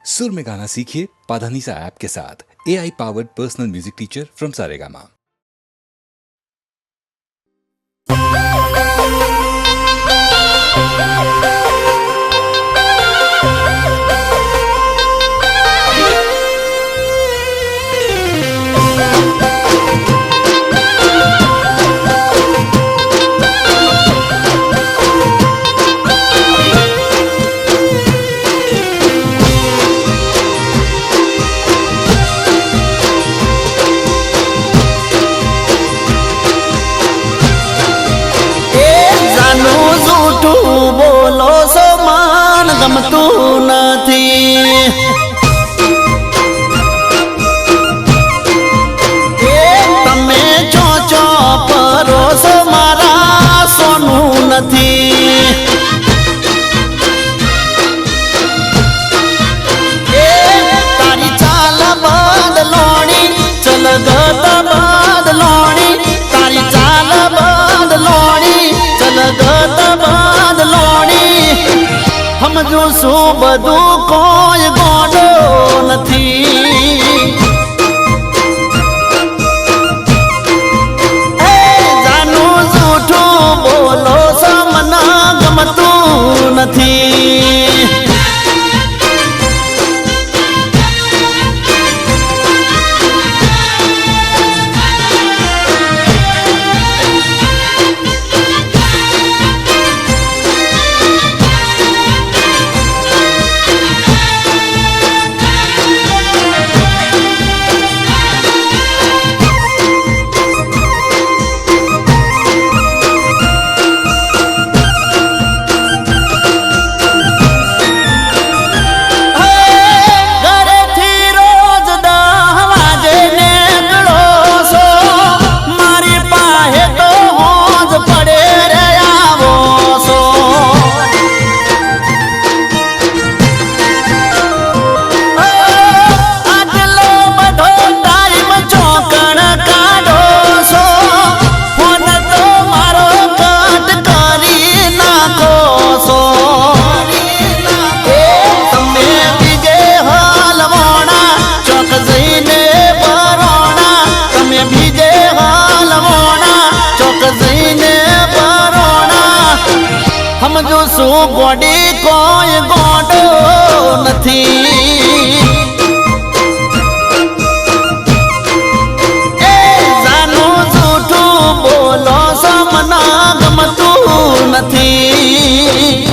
सुर में गाना सीखिए पाधानीसा ऐप के साथ। AI powered personal music teacher from Saregama. ગમતું નથી તમે ચોચો પરોસો મારા સોનું નથી તારી ચાલ બદલોણી ચલગત બદલોણી તારી ચાલ બદલોણી ચલગત બદલોણી સમજો શું બધું કોઈ ગોડો નથી જાનું જૂઠું બોલો છો મને ગમતું નથી સમજો શું ગોડી કોઈ ગોડો નથી જાનું જૂઠું બોલો છો મને ગમતું નથી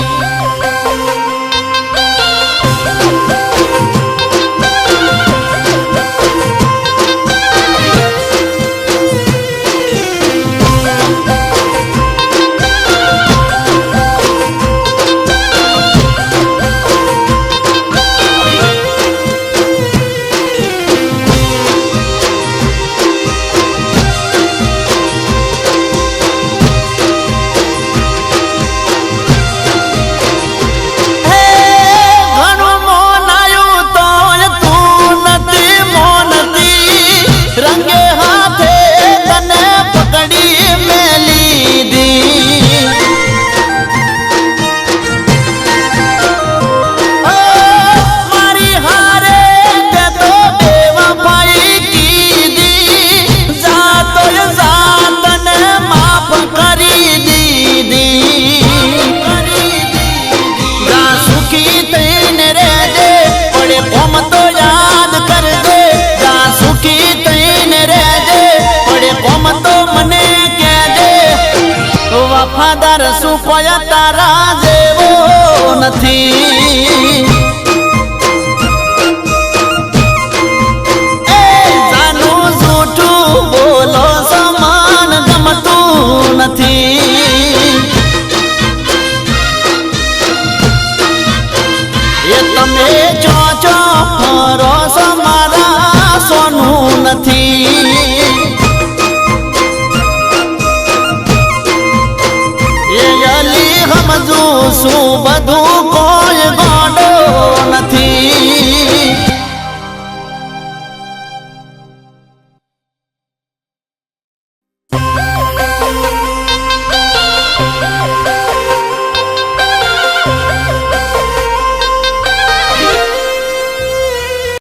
વફાદાર સુપયા તારા જેવો નથી જાનું જૂઠું બોલો સમાન ગમતું નથી એ તમે ચોચો પરોસો મારા સોનું નથી સમજુ શું બધું